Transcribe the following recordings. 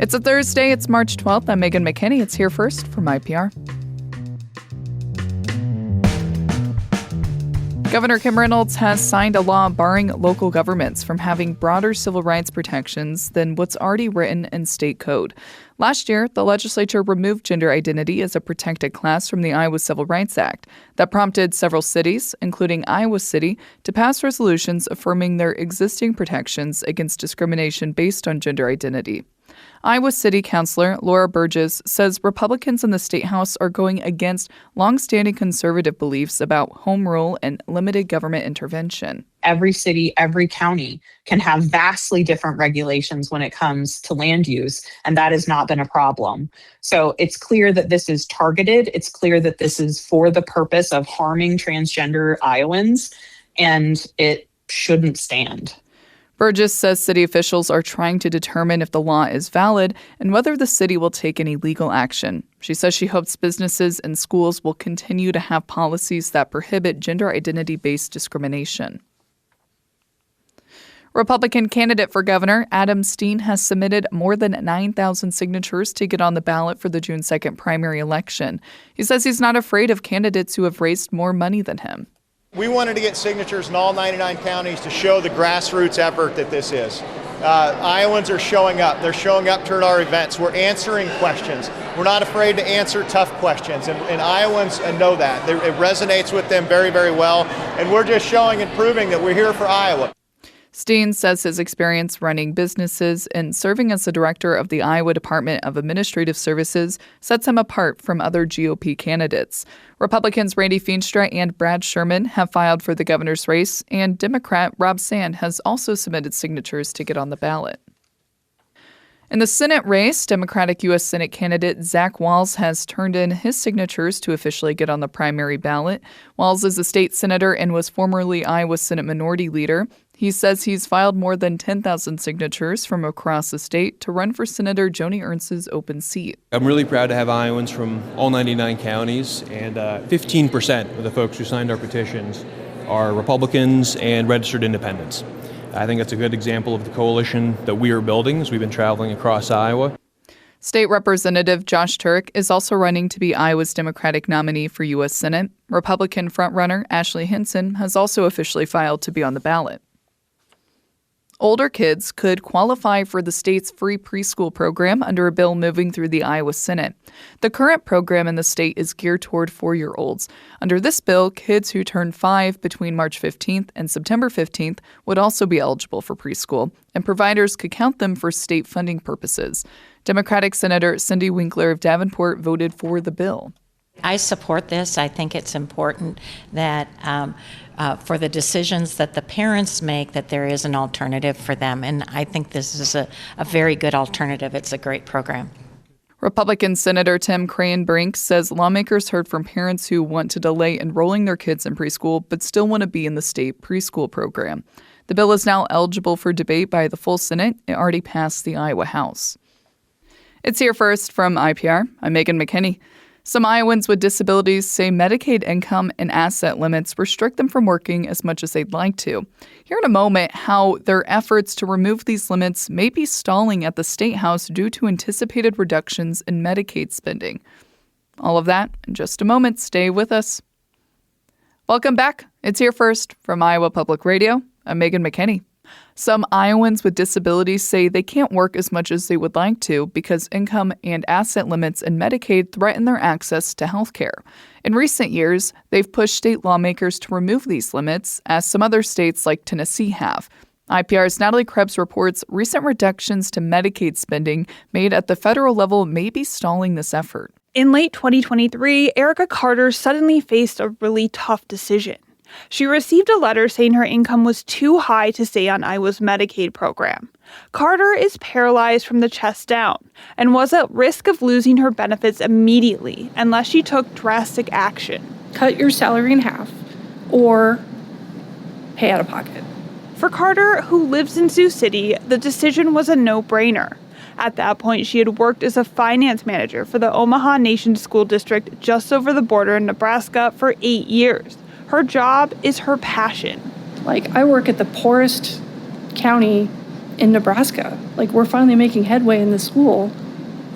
It's a Thursday. It's March 12th. I'm Megan McKinney. It's Here First from IPR. Governor Kim Reynolds has signed a law barring local governments from having broader civil rights protections than what's already written in state code. Last year, the legislature removed gender identity as a protected class from the Iowa Civil Rights Act. That prompted several cities, including Iowa City, to pass resolutions affirming their existing protections against discrimination based on gender identity. Iowa City Councilor Laura Burgess says Republicans in the State House are going against longstanding conservative beliefs about home rule and limited government intervention. Every city, every county can have vastly different regulations when it comes to land use, and that has not been a problem. So it's clear that this is targeted. It's clear that this is for the purpose of harming transgender Iowans, and it shouldn't stand. Burgess says city officials are trying to determine if the law is valid and whether the city will take any legal action. She says she hopes businesses and schools will continue to have policies that prohibit gender identity-based discrimination. Republican candidate for governor Adam Steen has submitted more than 9,000 signatures to get on the ballot for the June 2nd primary election. He says he's not afraid of candidates who have raised more money than him. We wanted to get signatures in all 99 counties to show the grassroots effort that this is. Iowans are showing up. They're showing up to our events. We're answering questions. We're not afraid to answer tough questions, and Iowans know that. It resonates with them very, very well, and we're just showing and proving that we're here for Iowa. Steen says his experience running businesses and serving as the director of the Iowa Department of Administrative Services sets him apart from other GOP candidates. Republicans Randy Feenstra and Brad Sherman have filed for the governor's race, and Democrat Rob Sand has also submitted signatures to get on the ballot. In the Senate race, Democratic U.S. Senate candidate Zach Wahls has turned in his signatures to officially get on the primary ballot. Wahls is a state senator and was formerly Iowa Senate Minority Leader. He says he's filed more than 10,000 signatures from across the state to run for Senator Joni Ernst's open seat. I'm really proud to have Iowans from all 99 counties, and 15% of the folks who signed our petitions are Republicans and registered independents. I think that's a good example of the coalition that we are building as we've been traveling across Iowa. State Representative Josh Turk is also running to be Iowa's Democratic nominee for U.S. Senate. Republican frontrunner Ashley Hinson has also officially filed to be on the ballot. Older kids could qualify for the state's free preschool program under a bill moving through the Iowa Senate. The current program in the state is geared toward 4-year-olds. Under this bill, kids who turn 5 between March 15th and September 15th would also be eligible for preschool, and providers could count them for state funding purposes. Democratic Senator Cindy Winkler of Davenport voted for the bill. I support this. I think it's important that for the decisions that the parents make, that there is an alternative for them. And I think this is a very good alternative. It's a great program. Republican Senator Tim Crane-Brink says lawmakers heard from parents who want to delay enrolling their kids in preschool but still want to be in the state preschool program. The bill is now eligible for debate by the full Senate. It already passed the Iowa House. It's Here First from IPR. I'm Megan McKinney. Some Iowans with disabilities say Medicaid income and asset limits restrict them from working as much as they'd like to. Hear in a moment how their efforts to remove these limits may be stalling at the State House due to anticipated reductions in Medicaid spending. All of that in just a moment. Stay with us. Welcome back. It's Here First from Iowa Public Radio. I'm Megan McKinney. Some Iowans with disabilities say they can't work as much as they would like to because income and asset limits in Medicaid threaten their access to health care. In recent years, they've pushed state lawmakers to remove these limits, as some other states like Tennessee have. IPR's Natalie Krebs reports recent reductions to Medicaid spending made at the federal level may be stalling this effort. In late 2023, Erica Carter suddenly faced a really tough decision. She received a letter saying her income was too high to stay on Iowa's Medicaid program. Carter is paralyzed from the chest down and was at risk of losing her benefits immediately unless she took drastic action. Cut your salary in half or pay out of pocket. For Carter, who lives in Sioux City, the decision was a no-brainer. At that point, she had worked as a finance manager for the Omaha Nation School District just over the border in Nebraska for 8 years. Her job is her passion. I work at the poorest county in Nebraska. Like, we're finally making headway in the school,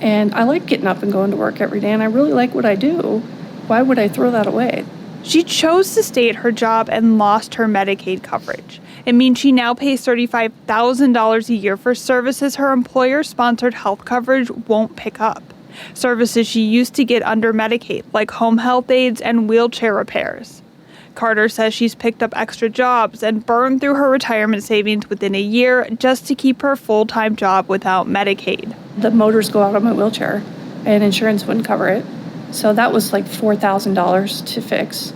and I like getting up and going to work every day, and I really like what I do. Why would I throw that away? She chose to stay at her job and lost her Medicaid coverage. It means she now pays $35,000 a year for services her employer-sponsored health coverage won't pick up. Services she used to get under Medicaid, like home health aides and wheelchair repairs. Carter says she's picked up extra jobs and burned through her retirement savings within a year just to keep her full-time job without Medicaid. The motors go out on my wheelchair, and insurance wouldn't cover it. So that was like $4,000 to fix.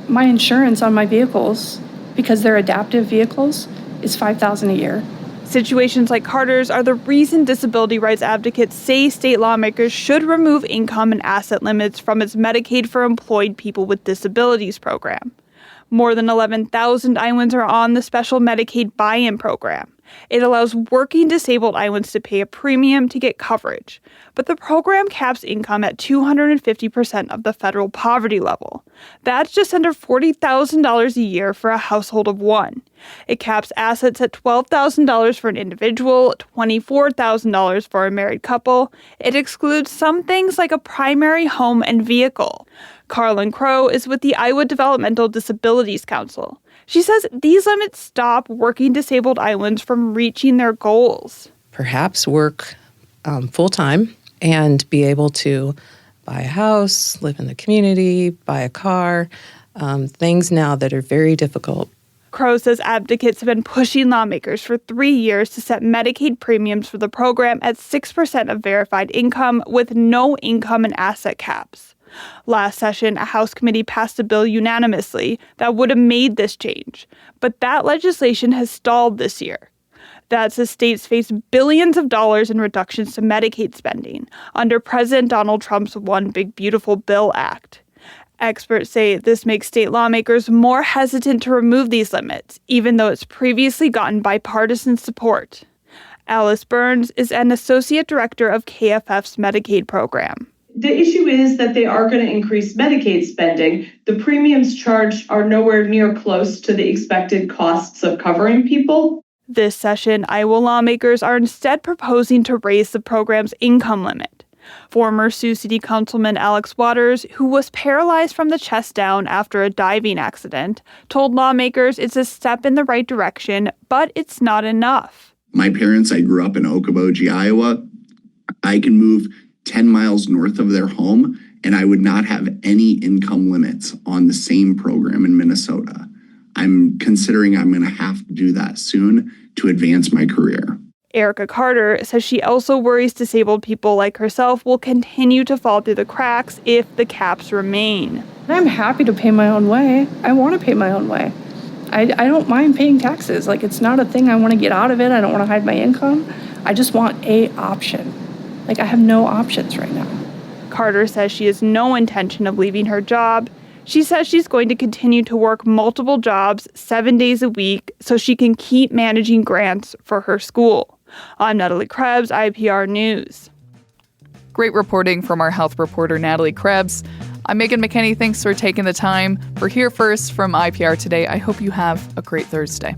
My insurance on my vehicles, because they're adaptive vehicles, is $5,000 a year. Situations like Carter's are the reason disability rights advocates say state lawmakers should remove income and asset limits from its Medicaid for Employed People with Disabilities program. More than 11,000 Iowans are on the special Medicaid buy-in program. It allows working disabled Iowans to pay a premium to get coverage, but the program caps income at 250% of the federal poverty level. That's just under $40,000 a year for a household of one. It caps assets at $12,000 for an individual, $24,000 for a married couple. It excludes some things like a primary home and vehicle. Carlin Crow is with the Iowa Developmental Disabilities Council. She says these limits stop working disabled Iowans from reaching their goals. Perhaps work full-time and be able to buy a house, live in the community, buy a car, things now that are very difficult. Crow says advocates have been pushing lawmakers for 3 years to set Medicaid premiums for the program at 6% of verified income with no income and asset caps. Last session, a House committee passed a bill unanimously that would have made this change, but that legislation has stalled this year. That's as states face billions of dollars in reductions to Medicaid spending under President Donald Trump's One Big Beautiful Bill Act. Experts say this makes state lawmakers more hesitant to remove these limits, even though it's previously gotten bipartisan support. Alice Burns is an associate director of KFF's Medicaid program. The issue is that they are going to increase Medicaid spending. The premiums charged are nowhere near close to the expected costs of covering people. This session, Iowa lawmakers are instead proposing to raise the program's income limit. Former Sioux City Councilman Alex Waters, who was paralyzed from the chest down after a diving accident, told lawmakers it's a step in the right direction, but it's not enough. My parents, I grew up in Okoboji, Iowa. I can move 10 miles north of their home, and I would not have any income limits on the same program in Minnesota. I'm considering I'm going to have to do that soon to advance my career. Erica Carter says she also worries disabled people like herself will continue to fall through the cracks if the caps remain. I'm happy to pay my own way. I want to pay my own way. I don't mind paying taxes. Like, it's not a thing I want to get out of it. I don't want to hide my income. I just want a option. Like, I have no options right now. Carter says she has no intention of leaving her job. She says she's going to continue to work multiple jobs 7 days a week so she can keep managing grants for her school. I'm Natalie Krebs, IPR News. Great reporting from our health reporter, Natalie Krebs. I'm Megan McKinney. Thanks for taking the time. For Here First from IPR Today. I hope you have a great Thursday.